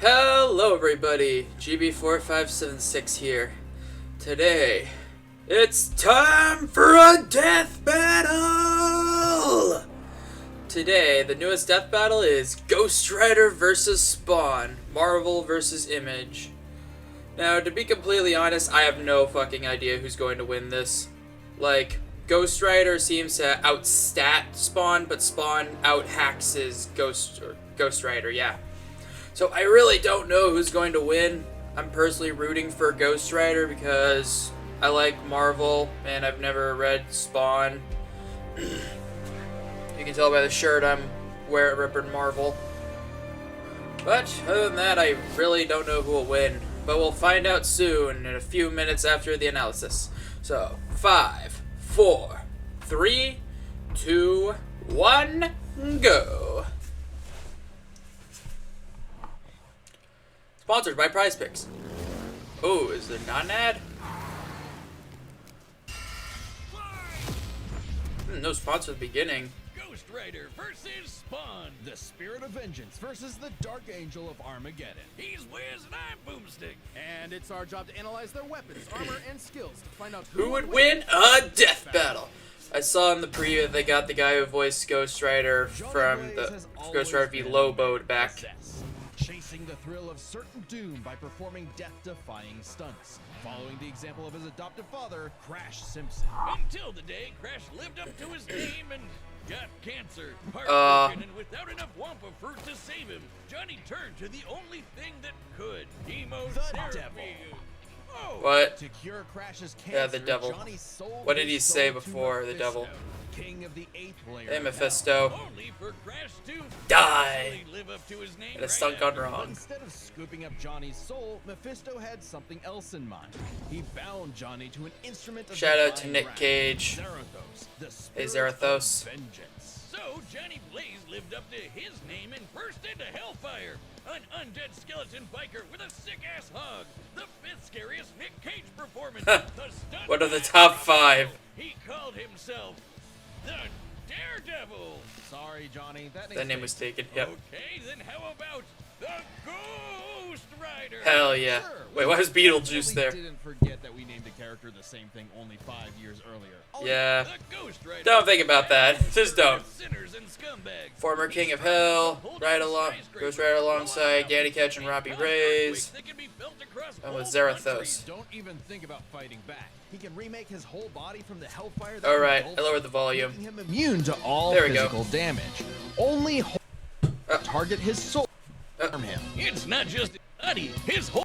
Hello everybody, GB4576 here. Today, it's time for a death battle! Today, the newest death battle is Ghost Rider vs. Spawn, Marvel vs. Image. Now, to be completely honest, I have no fucking idea who's going to win this. Like, Ghost Rider seems to outstat Spawn, but Spawn out-hacks his Ghost Rider, yeah. So I really don't know who's going to win. I'm personally rooting for Ghost Rider because I like Marvel and I've never read Spawn. You can tell by the shirt I'm ripping Marvel. But other than that, I really don't know who will win. But we'll find out soon in a few minutes after the analysis. So 5, 4, 3, 2, 1, go. Sponsored by Prize Picks. Oh, is there not an ad? No sponsor at the beginning. Ghost Rider versus Spawn. The Spirit of Vengeance versus the Dark Angel of Armageddon. He's Wiz and I'm Boomstick. And it's our job to analyze their weapons, armor, and skills to find out who would win a death battle. I saw in the preview that they got the guy who voiced Ghost Rider from the Ghost Rider v Lobo back. Chasing the thrill of certain doom by performing death-defying stunts, following the example of his adoptive father, Crash Simpson. Until the day Crash lived up to his name and got cancer. Heartbroken and without enough Wampa fruit to save him, Johnny turned to the only thing that could. Chemotherapy. Oh, what? To cure Crash's cancer, yeah, the devil. What did he say before the devil? King of the 8th layer. Hey, Mephisto. Only for Crash to die. Live up to his name and it's sunk on wrong. Instead of scooping up Johnny's soul, Mephisto had something else in mind. He bound Johnny to an instrument of shout out to Nick Cage. Zarathos, the hey, Zarathos. Vengeance. So Johnny Blaze lived up to his name and burst into Hellfire, an undead skeleton biker with a sick-ass hog. The 5th scariest Nick Cage performance. What are the top 5? He called himself the Daredevil. Sorry, Johnny. That name was taken. Yep. Okay, then how about the Ghost Rider? Hell yeah. Sure. Wait, why was Beetlejuice there? Didn't forget that we named a character the same thing only 5 years earlier. Yeah. The Ghost Rider. Don't think about that. Just don't. Sinners and scumbags. Former King of Hell, Ghost Rider alongside Danny Ketch and Robbie Reyes, and with Zarathos. Don't even think about fighting back. He can remake his whole body from the hellfire. Alright, I lowered the volume. Making him immune to all there we physical go. damage. Only target his soul. Harm him. It's not just body. His whole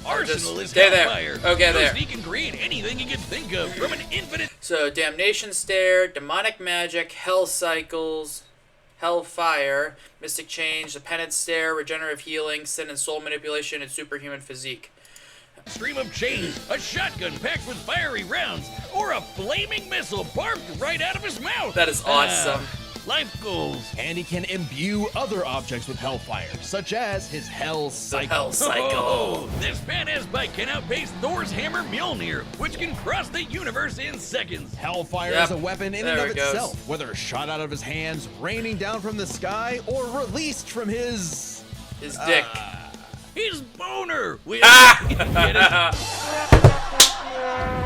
arsenal is hellfire. Okay, there. He can create anything he can think of from an infinite. So, Damnation Stare, Demonic Magic, Hell Cycles, Hellfire, Mystic Change, the Penance Stare, Regenerative Healing, Sin and Soul Manipulation, and Superhuman Physique. Stream of chains, a shotgun packed with fiery rounds, or a flaming missile barfed right out of his mouth. That is awesome. Life goals. And he can imbue other objects with hellfire, such as his Hell Cycle. Hell Cycle. Oh, this badass bike can outpace Thor's hammer Mjolnir, which can cross the universe in seconds. Hellfire is a weapon in and of itself, whether shot out of his hands, raining down from the sky, or released from his dick. His boner.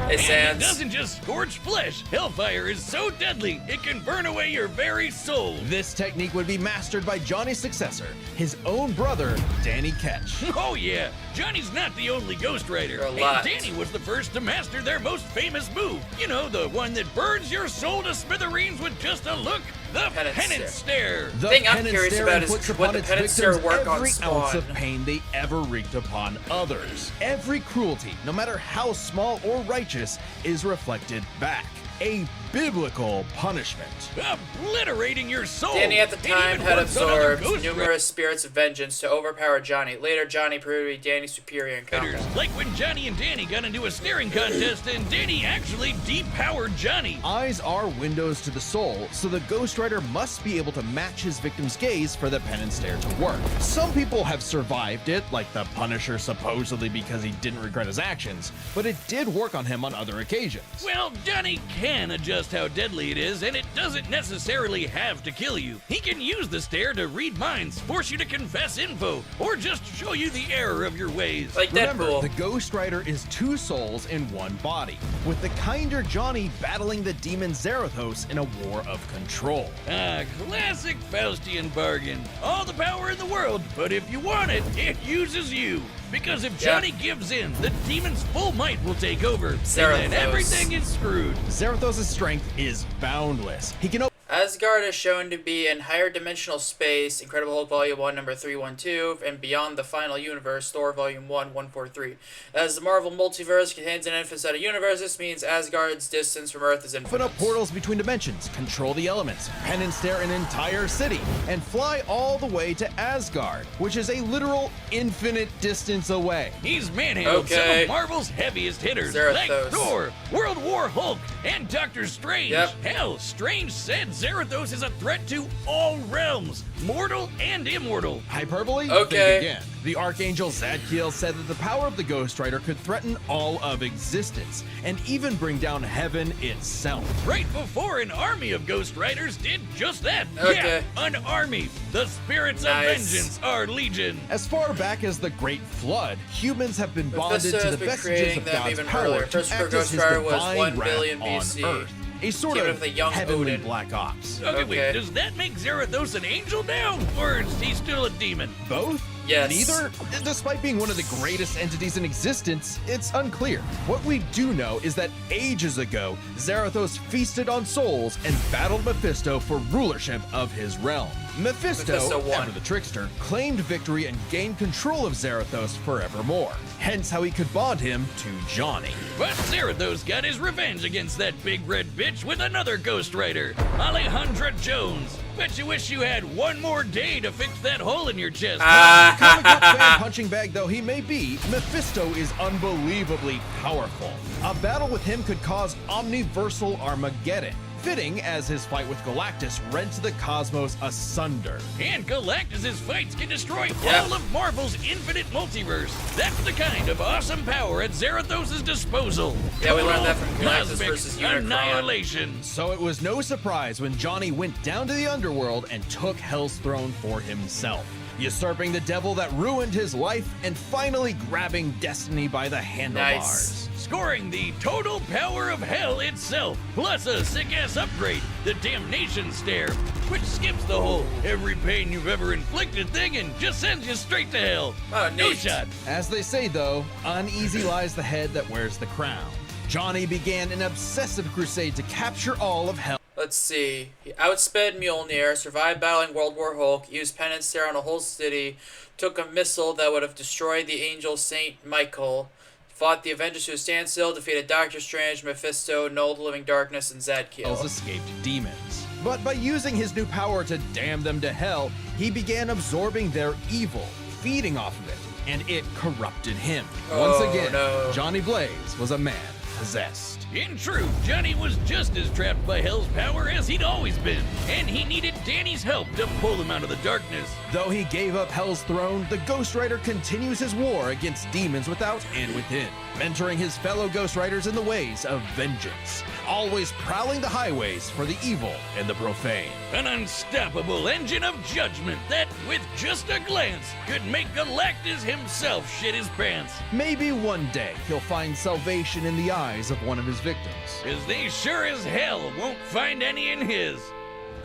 Hey, Sans. It doesn't just scorch flesh. Hellfire is so deadly, it can burn away your very soul. This technique would be mastered by Johnny's successor, his own brother, Danny Ketch. Oh yeah, Johnny's not the only Ghost Rider. And Danny was the first to master their most famous move. You know, the one that burns your soul to smithereens with just a look. The Penance Stare. The thing I'm curious about is what the Penance Stare work on Spawn. Every ounce of pain they ever wreaked upon others. Every cruelty, no matter how small or righteous, is reflected back. A biblical punishment. Obliterating your soul. Danny at the time had absorbed numerous spirits of vengeance to overpower Johnny. Later, Johnny proved to be Danny's superior in combat. Like when Johnny and Danny got into a staring contest and Danny actually depowered Johnny. Eyes are windows to the soul, so the Ghost Rider must be able to match his victim's gaze for the Penance Stare to work. Some people have survived it, like the Punisher supposedly because he didn't regret his actions, but it did work on him on other occasions. Well, Johnny can't can adjust how deadly it is, and it doesn't necessarily have to kill you. He can use the stare to read minds, force you to confess info, or just show you the error of your ways. Like Remember, Deadpool. the Ghost Rider is 2 souls in 1 body, with the kinder Johnny battling the demon Zarathos in a war of control. Ah, classic Faustian bargain. All the power in the world, but if you want it, it uses you. Because if Johnny gives in, the demon's full might will take over, and then Zarathos. everything is screwed. Zarathos' strength is boundless. He can Asgard is shown to be in higher dimensional space, Incredible Hulk Volume 1, number 312, and Beyond the Final Universe, Thor Volume 1, 143. As the Marvel Multiverse contains an infinite set of universes, this means Asgard's distance from Earth is open infinite. up portals between dimensions, control the elements, pen and stare an entire city, and fly all the way to Asgard, which is a literal infinite distance away. He's manhandled some Okay. of Marvel's heaviest hitters, Zarathos. like Thor, World War Hulk, and Doctor Strange. Yep. Hell, Strange said Zarathos is a threat to all realms, mortal and immortal. Hyperbole? Okay. Think again. The Archangel Zadkiel said that the power of the Ghost Rider could threaten all of existence, and even bring down heaven itself. Right before an army of Ghost Riders did just that. Okay. Yeah, an army. The spirits Nice. of vengeance are legion. As far back as the Great Flood, humans have been bonded Mephisto to has the been vestiges creating of them God's even power earlier. to First act as Ghost his Rider was divine 1 wrath billion on BC. Earth. A sort Given of with a young heavenly Odin. black ops. Okay, wait, Okay. does that make Zarathos an angel now? Or is he still a demon? Both? Yes. Neither? Despite being one of the greatest entities in existence, it's unclear. What we do know is that ages ago, Zarathos feasted on souls and battled Mephisto for rulership of his realm. Mephisto won. after the trickster, claimed victory and gained control of Zarathos forevermore. Hence how he could bond him to Johnny. But Zarathos got his revenge against that big red bitch with another Ghost Rider, Alejandra Jones. Bet you wish you had one more day to fix that hole in your chest. Comic book fan punching bag though he may be, Mephisto is unbelievably powerful. A battle with him could cause omniversal Armageddon, fitting as his fight with Galactus rents the cosmos asunder. And Galactus' fights can destroy Yeah. all of Marvel's infinite multiverse. That's the kind of awesome power at Zarathos' disposal. Yeah, we learned Total that from Galactus cosmic versus Unicron. annihilation. So it was no surprise when Johnny went down to the underworld and took Hell's throne for himself, usurping the devil that ruined his life and finally grabbing destiny by the handlebars. Nice. Scoring the total power of hell itself, plus a sick-ass upgrade, the Damnation Stare, which skips the whole every pain you've ever inflicted thing and just sends you straight to hell. Oh, No neat. shot. As they say though, uneasy lies the head that wears the crown. Johnny began an obsessive crusade to capture all of Hell. Let's see. He outsped Mjolnir, survived battling World War Hulk, used pen and stare on a whole city, took a missile that would have destroyed the angel Saint Michael, fought the Avengers to a standstill, defeated Doctor Strange, Mephisto, Null the Living Darkness, and Zadkiel. Escaped demons. But by using his new power to damn them to hell, he began absorbing their evil, feeding off of it, and it corrupted him. Once Oh, again, no. Johnny Blaze was a man possessed. In truth, Johnny was just as trapped by hell's power as he'd always been, and he needed Danny's help to pull him out of the darkness. Though he gave up Hell's throne, the Ghost Rider continues his war against demons without and within, mentoring his fellow Ghost Riders in the ways of vengeance, always prowling the highways for the evil and the profane. An unstoppable engine of judgment that, with just a glance, could make Galactus himself shit his pants. Maybe one day he'll find salvation in the eyes of one of his victims. 'Cause they sure as hell won't find any in his.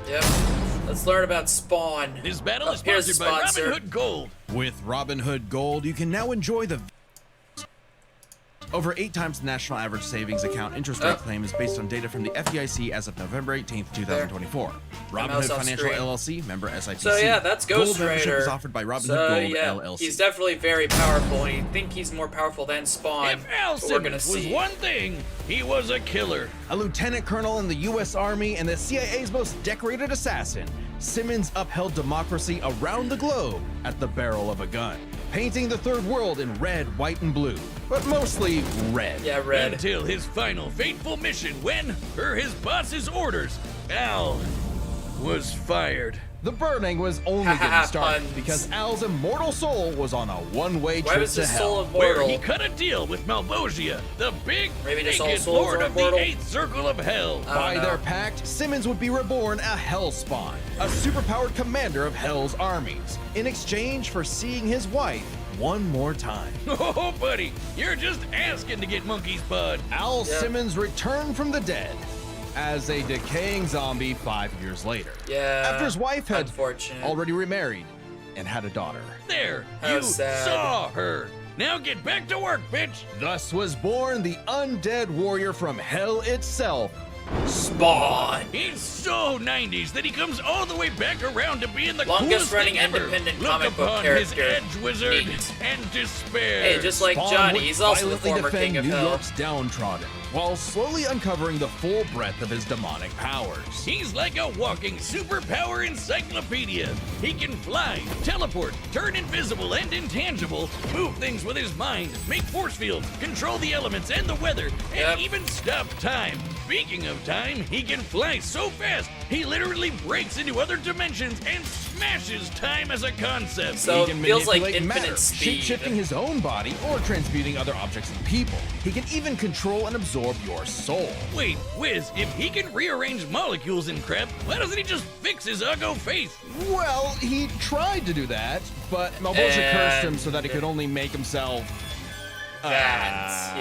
Yep. Let's learn about Spawn. This battle is Here's the sponsored by sponsor. Robin Hood Gold. With Robinhood Gold, you can now enjoy the over 8 times the national average savings account interest rate claim is based on data from the FDIC as of November 18th, 2024. mouse Robinhood off Financial screen. LLC, member SIPC. So yeah, that's Ghost Gold membership Rider. is offered by Robinhood So Gold yeah, LLC. he's definitely very powerful, and you think he's more powerful than Spawn. If Al but we're gonna Simmons was see. one thing, he was a killer. A lieutenant colonel in the U.S. Army and the CIA's most decorated assassin, Simmons upheld democracy around the globe at the barrel of a gun, painting the third world in red, white, and blue, but mostly red. Yeah, red. Until his final fateful mission when, per his boss's orders, Al was fired. The burning was only getting started Puns. because Al's immortal soul was on a one-way Why trip was to his hell. soul Where immortal? he cut a deal with Malvosia, the big, Maybe just all naked souls lord are of the immortal? 8th circle of hell. By no. their pact, Simmons would be reborn a Hellspawn, a superpowered commander of Hell's armies, in exchange for seeing his wife one more time. Oh, buddy, you're just asking to get monkey's bud. Al Yeah. Simmons returned from the dead as a decaying zombie 5 years later. Yeah. After his wife had unfortunate. already remarried and had a daughter. There, How you sad. saw her. Now get back to work, bitch. Thus was born the undead warrior from hell itself, Spawn. He's so 90s that he comes all the way back around to being the Longest coolest running thing ever. independent Look comic book upon his character. edge wizard Neat. and despair. Hey, just like Spawn Johnny, would he's also the violently former defend king of New hell. York's downtrodden, while slowly uncovering the full breadth of his demonic powers. He's like a walking superpower encyclopedia. He can fly, teleport, turn invisible and intangible, move things with his mind, make force fields, control the elements and the weather, and Yep. even stop time. Speaking of time, he can fly so fast, he literally breaks into other dimensions and smashes time as a concept. So He it can feels like manipulate infinite matter, speed. shape-shifting his own body or transmuting other objects and people. He can even control and absorb your soul. Wait, Wiz, if he can rearrange molecules and crap, why doesn't he just fix his uggo face? Well, he tried to do that, but Malvosia cursed him And- so that he could only make himself. Yeah.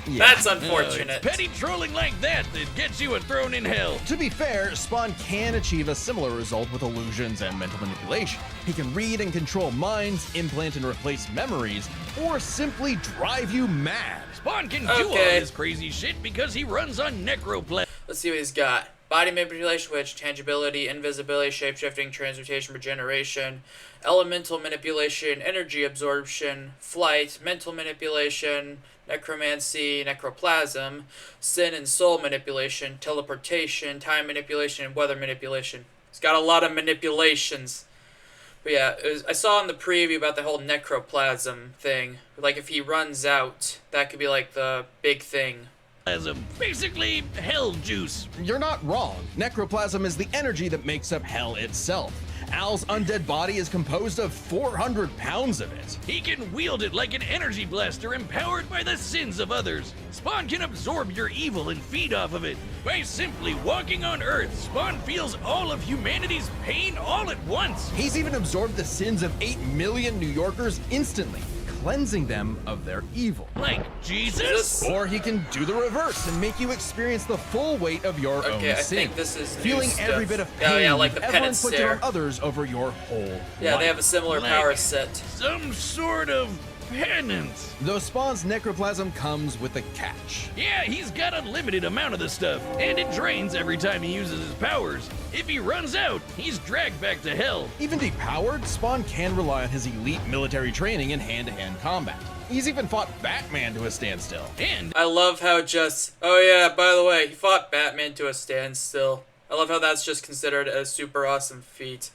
yeah. That's It's unfortunate. petty trolling like that that gets you a throne in hell. To be fair, Spawn can achieve a similar result with illusions and mental manipulation. He can read and control minds, implant and replace memories, or simply drive you mad. Spawn can do all Okay. this crazy shit because he runs on necroplasm. Let's see what he's got. Body manipulation, which tangibility, invisibility, shapeshifting, transmutation, regeneration, elemental manipulation, energy absorption, flight, mental manipulation, necromancy, necroplasm, sin and soul manipulation, teleportation, time manipulation, and weather manipulation. He's got a lot of manipulations. But yeah, I saw in the preview about the whole necroplasm thing. Like if he runs out, that could be like the big thing. Basically, hell juice. You're not wrong. Necroplasm is the energy that makes up hell itself. Al's undead body is composed of 400 pounds of it. He can wield it like an energy blaster empowered by the sins of others. Spawn can absorb your evil and feed off of it. By simply walking on Earth, Spawn feels all of humanity's pain all at once. He's even absorbed the sins of 8 million New Yorkers instantly, cleansing them of their evil. Like Jesus? Jesus. Or he can do the reverse and make you experience the full weight of your Okay, own I sin. think this is new feeling every stuff. bit of Oh, pain yeah, like the you've ever penance inflicted on stare. others over your whole Yeah, life. they have a similar Like- power set. Some sort of penance. Though Spawn's necroplasm comes with a catch. Yeah, he's got a limited amount of the stuff, and it drains every time he uses his powers. If he runs out, he's dragged back to hell. Even depowered, Spawn can rely on his elite military training in hand-to-hand combat. He's even fought Batman to a standstill. And I love how just, oh yeah, by the way, he fought Batman to a standstill. I love how that's just considered a super awesome feat.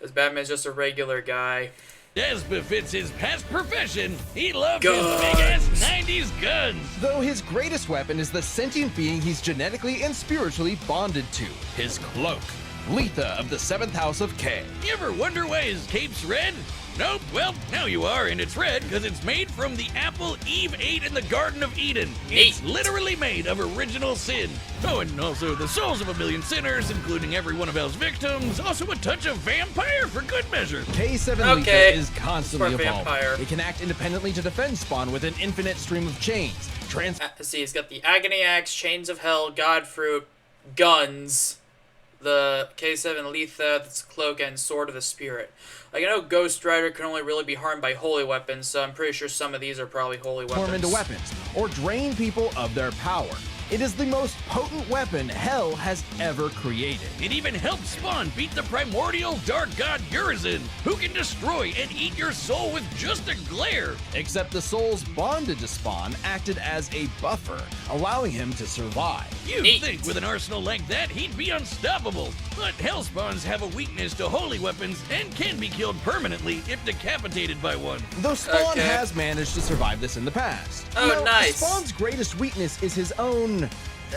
As Batman's just a regular guy. as befits his past profession, he loves Guns. his big-ass 90s guns. Though his greatest weapon is the sentient being he's genetically and spiritually bonded to, his cloak. Letha of the 7th House of K. You ever wonder why his cape's red? Nope, well, now you are, and it's red because it's made from the apple Eve ate in the Garden of Eden. It's Neat. literally made of original sin. Oh, and also the souls of a million sinners, including every one of Hell's victims. Also a touch of vampire for good measure. K7 Okay. Letha is constantly Smart evolving. vampire. It can act independently to defend Spawn with an infinite stream of chains. Let's see, he's got the Agony Axe, Chains of Hell, Godfruit, Guns, the K7 Letha, that's Cloak, and Sword of the Spirit. Like, I know Ghost Rider can only really be harmed by holy weapons, so I'm pretty sure some of these are probably holy weapons. Transform into weapons, or drain people of their power. It is the most potent weapon Hell has ever created. It even helps Spawn beat the primordial dark god Urizen, who can destroy and eat your soul with just a glare. Except the souls bonded to Spawn acted as a buffer, allowing him to survive. You'd Neat. think with an arsenal like that, he'd be unstoppable. But Hellspawns have a weakness to holy weapons and can be killed permanently if decapitated by one. Though Spawn Okay. has managed to survive this in the past. Oh, You know, nice. Spawn's greatest weakness is his own,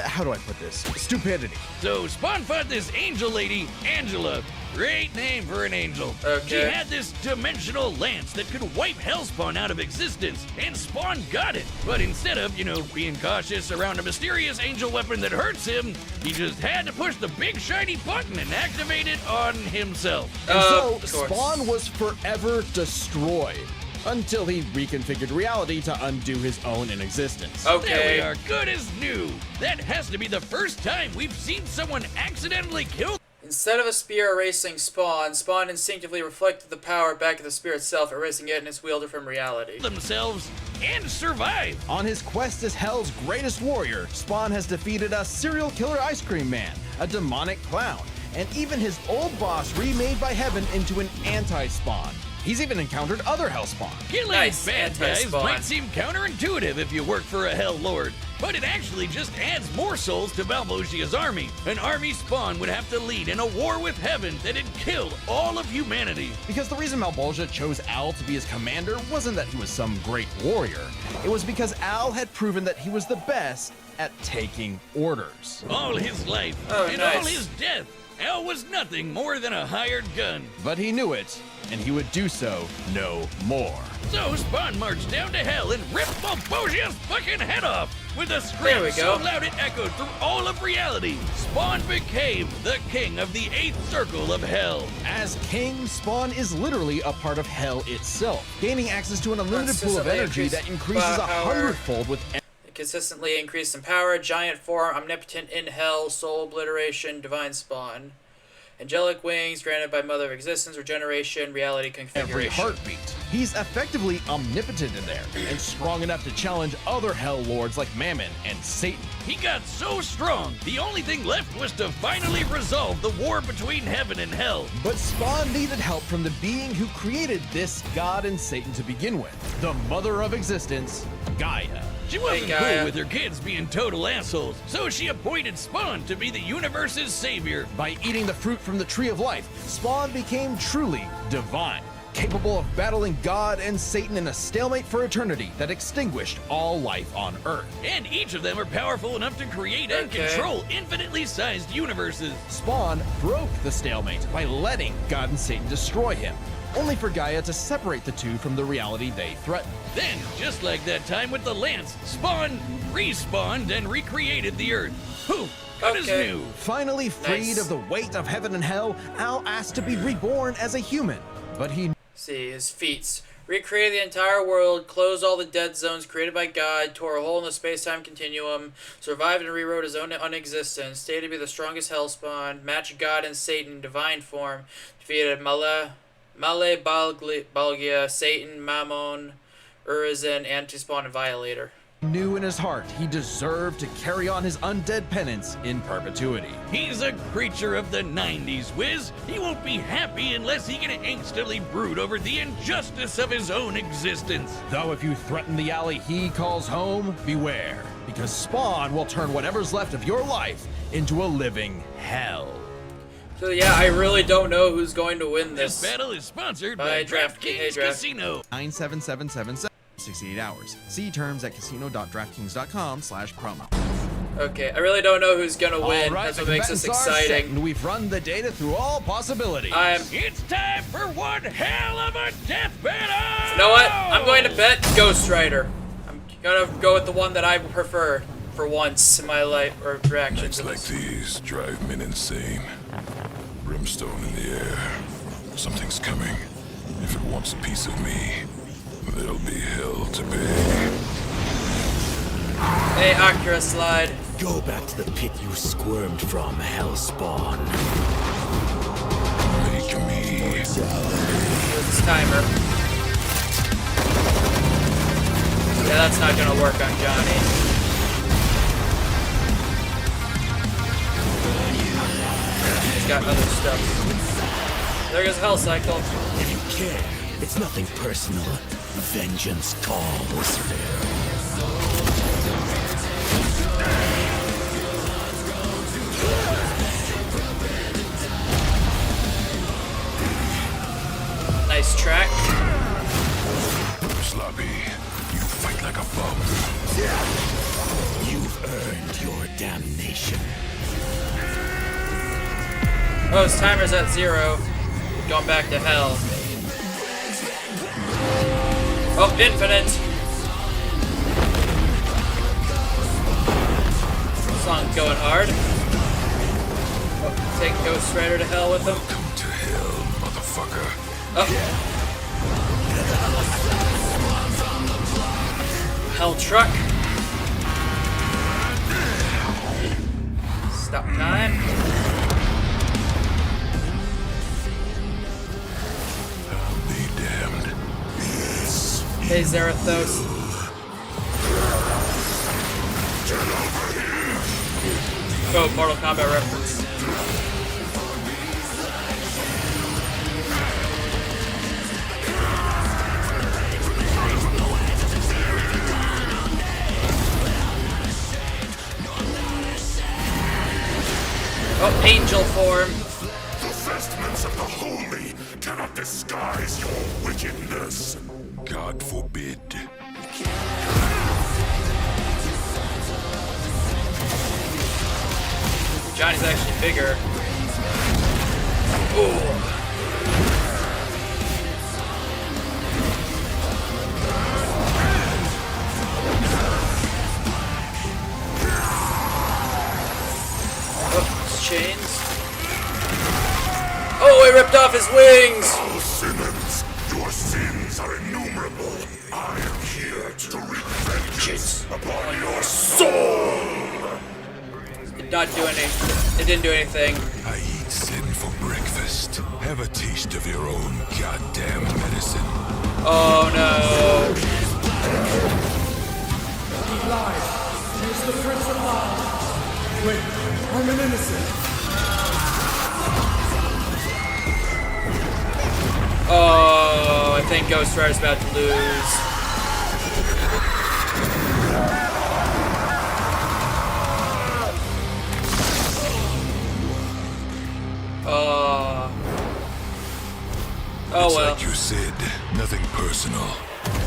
how do I put this? Stupidity. So Spawn fought this angel lady, Angela, Great name for an angel. Okay. She had this dimensional lance that could wipe Hellspawn out of existence, and Spawn got it. But instead of, being cautious around a mysterious angel weapon that hurts him, he just had to push the big shiny button and activate it on himself. And so, Of course. Spawn was forever destroyed until he reconfigured reality to undo his own inexistence. There we Okay. are, good as new. That has to be the first time we've seen someone accidentally kill Instead of a spear erasing Spawn, Spawn instinctively reflected the power back of the spear itself, erasing it and its wielder from reality. themselves and survive. On his quest as Hell's greatest warrior, Spawn has defeated a serial killer ice cream man, a demonic clown, and even his old boss remade by Heaven into an anti-Spawn. He's even encountered other Hellspawn. Killing Nice, bad guys anti-Spawn. might seem counterintuitive if you work for a Hell Lord, but it actually just adds more souls to Malvosia's army. An army Spawn would have to lead in a war with Heaven that had killed all of humanity. Because the reason Malbolgia chose Al to be his commander wasn't that he was some great warrior. It was because Al had proven that he was the best at taking orders. All his life Oh, and nice. all his death, Al was nothing more than a hired gun. But he knew it, and he would do so no more. So Spawn marched down to Hell and ripped Malvosia's fucking head off with a There we scream so go. loud it echoed through all of reality. Spawn became the king of the 8th circle of Hell. As king, Spawn is literally a part of Hell itself, gaining access to an unlimited pool of Consistently energy increased that increases power. 100-fold with Consistently increased in power, giant form, omnipotent in hell, soul obliteration, divine spawn. Angelic wings granted by Mother of Existence, regeneration, reality every configuration. heartbeat. He's effectively omnipotent in there, and strong enough to challenge other Hell Lords like Mammon and Satan. He got so strong, the only thing left was to finally resolve the war between Heaven and Hell. But Spawn needed help from the being who created this God and Satan to begin with, the Mother of Existence, Gaia. She wasn't Gaia. cool with her kids being total assholes, so she appointed Spawn to be the universe's savior. By eating the fruit from the Tree of Life, Spawn became truly divine, capable of battling God and Satan in a stalemate for eternity that extinguished all life on Earth. And each of them are powerful enough to create and Okay. control infinitely sized universes. Spawn broke the stalemate by letting God and Satan destroy him, only for Gaia to separate the two from the reality they threatened. Then, just like that time with the Lance, Spawn respawned and recreated the Earth. Poof, good as Okay. new. Finally freed Nice. of the weight of heaven and hell, Al asked to be reborn as a human, but he See, his feats. Recreated the entire world, closed all the dead zones created by God, tore a hole in the space-time continuum, survived and rewrote his own unexistence, stated to be the strongest hellspawn, matched God and Satan in divine form, defeated Male Balgia, Satan, Mammon, Urizen, Anti-Spawn, and Violator. knew in his heart he deserved to carry on his undead penance in perpetuity. He's a creature of the 90s, Wiz. He won't be happy unless he can instantly brood over the injustice of his own existence. Though if you threaten the alley he calls home, beware, because Spawn will turn whatever's left of your life into a living hell. So yeah, I really don't know who's going to win This this. battle is sponsored By by DraftKings. Hey, DraftKings Draft. Casino. 97777 68 hours. See terms at casino.draftkings.com/promo. Okay, I really don't know who's gonna win. That's what makes this combatants are set, exciting. and we've run the data through all possibilities. It's time for one hell of a death battle! You know what? I'm going to bet Ghost Rider. I'm gonna go with the one that I prefer for once in my life, or reaction Nights to like this. these drive men insane. Brimstone in the air. Something's coming. If it wants a piece of me, there'll be hell to pay. Hey, Akira Slide. Go back to the pit you squirmed from, Hellspawn. Make me Here's this timer. Yeah, that's not gonna work on Johnny. He's got other stuff. There goes Hell Cycle. If you care, it's nothing personal. Vengeance calls. Nice track. sloppy. You fight like a bum. You've earned your damnation. Oh, his timer's at 0. Going back to hell. Oh, infinite. Song's going hard. Oh, take Ghost Rider to hell with him. Welcome to hell, motherfucker. Oh. Hell truck. Stop time. I'll be damned. Hey, Zarathos. Oh, Mortal Kombat reference. Oh, angel form. The vestments of the holy cannot disguise your wickedness. God forbid. Johnny's actually bigger. Ooh. Chains. Oh, he ripped off his wings! Oh, Simmons, your sins are innumerable. I am here to wreak vengeance upon your soul. Did not do any. It didn't do anything. I eat sin for breakfast. Have a taste of your own goddamn medicine. Oh no. He lied. He is the Prince of Lies. Wait, I'm an innocent. Oh, I think Ghost Rider's about to lose. Oh It's well. like you said, nothing personal,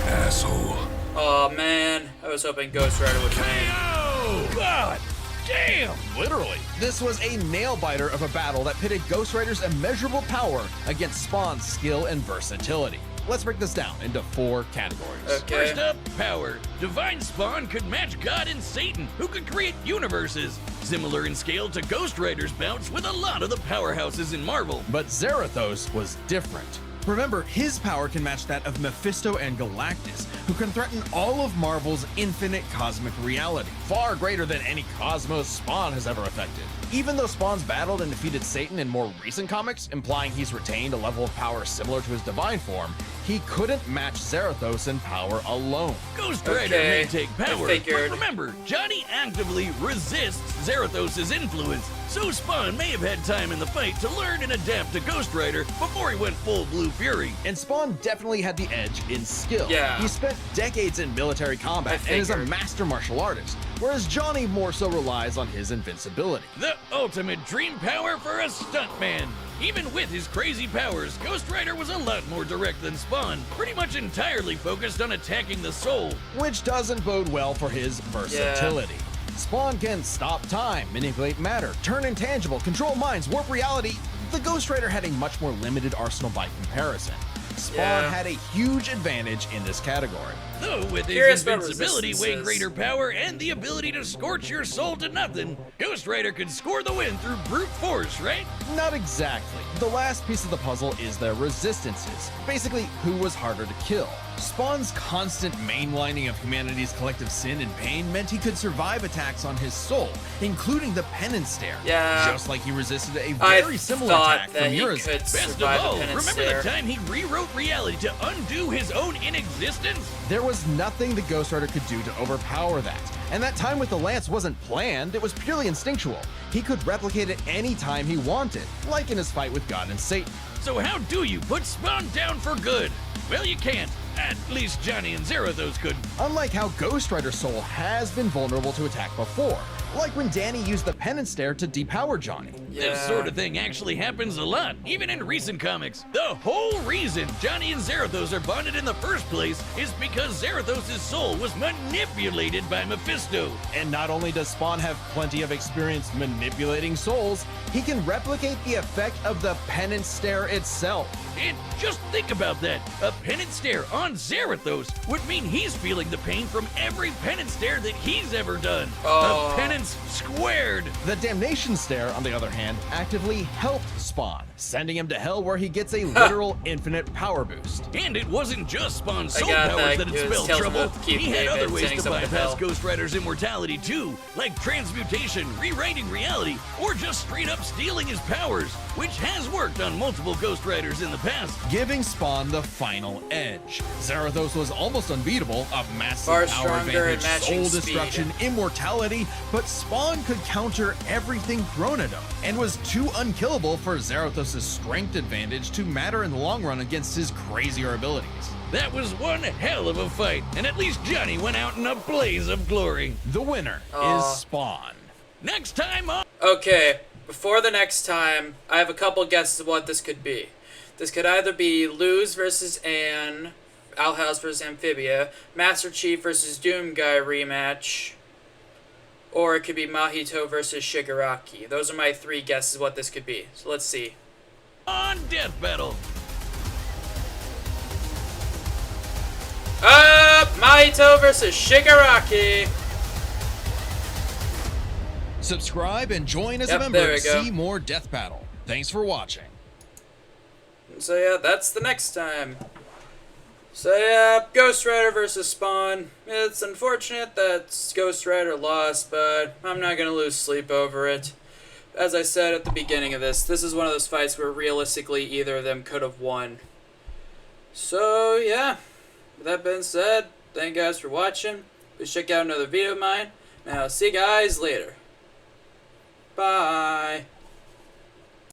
asshole. Oh man, I was hoping Ghost Rider would win. Oh, God damn! Literally, this was a nail-biter of a battle that pitted Ghost Rider's immeasurable power against Spawn's skill and versatility. Let's break this down into 4 categories. Okay. First up, power. Divine Spawn could match God and Satan, who could create universes. Similar in scale to Ghost Rider's bouts with a lot of the powerhouses in Marvel. But Zarathos was different. Remember, his power can match that of Mephisto and Galactus, who can threaten all of Marvel's infinite cosmic reality, far greater than any cosmos Spawn has ever affected. Even though Spawn's battled and defeated Satan in more recent comics, implying he's retained a level of power similar to his divine form, he couldn't match Zarathos in power alone. Ghost Rider Okay, may take I power, figured. but remember, Johnny actively resists Zarathos' influence, so Spawn may have had time in the fight to learn and adapt to Ghost Rider before he went full Blue Fury. And Spawn definitely had the edge in skill. Yeah. He spent decades in military combat I and is a figured. master martial artist, whereas Johnny more so relies on his invincibility. The ultimate dream power for a stuntman. Even with his crazy powers, Ghost Rider was a lot more direct than Spawn, pretty much entirely focused on attacking the soul. Which doesn't bode well for his versatility. Spawn can stop time, manipulate matter, turn intangible, control minds, warp reality. The Ghost Rider had a much more limited arsenal by comparison. Spawn Yeah. had a huge advantage in this category. Though with Curious his about invincibility, way resistances. greater power, and the ability to scorch your soul to nothing, Ghost Rider could score the win through brute force, right? Not exactly. The last piece of the puzzle is their resistances. Basically, who was harder to kill. Spawn's constant mainlining of humanity's collective sin and pain meant he could survive attacks on his soul, including the penance stare. Yeah. Just like he resisted a I very similar thought attack that from he Urizen. could Best of survive all, the penance remember stare. the time he rewrote reality to undo his own inexistence? There was nothing the Ghost Rider could do to overpower that. And that time with the Lance wasn't planned, it was purely instinctual. He could replicate it any time he wanted, like in his fight with God and Satan. So how do you put Spawn down for good? Well, you can't. At least Johnny and Zarathos couldn't. Unlike how Ghost Rider's soul has been vulnerable to attack before, like when Danny used the penance stare to depower Johnny. This sort of thing actually happens a lot, even in recent comics. The whole reason Johnny and Zarathos are bonded in the first place is because Zarathos' soul was manipulated by Mephisto. And not only does Spawn have plenty of experience manipulating souls, he can replicate the effect of the penance stare itself. And just think about that. A penance stare on Zarathos would mean he's feeling the pain from every penance stare that he's ever done. A penance squared. The damnation stare, on the other hand, actively helped Spawn, sending him to hell where he gets a literal infinite power boost. And it wasn't just Spawn's I soul got powers that. that It had was spelled Tales trouble. of Keith He had David other ways sending to someone to bypass hell. Ghost Rider's immortality too, like transmutation, rewriting reality, or just straight up stealing his powers, which has worked on multiple Ghost Riders in the past. Giving Spawn the final edge. Zarathos was almost unbeatable, a massive Far power stronger and advantage, matching soul speed. destruction, immortality, but Spawn could counter everything thrown at him, and was too unkillable for Zarathos' strength advantage to matter in the long run against his crazier abilities. That was one hell of a fight, and at least Johnny went out in a blaze of glory. The winner is Spawn. Next time on... Okay, before the next time, I have a couple guesses of what this could be. This could either be Luz versus Anne, Alhouse versus Amphibia, Master Chief versus Doom Guy rematch, or it could be Mahito versus Shigaraki. Those are my 3 guesses of what this could be. So let's see. On Death Battle. Mahito versus Shigaraki. Subscribe and join as a Yep, member there to we go. see more Death Battle. Thanks for watching. So yeah, that's the next time. So yeah, Ghost Rider versus Spawn. It's unfortunate that Ghost Rider lost, but I'm not gonna lose sleep over it. As I said at the beginning of this is one of those fights where realistically either of them could have won. So yeah, with that being said, thank you guys for watching. Please check out another video of mine, and I'll see you guys later. Bye.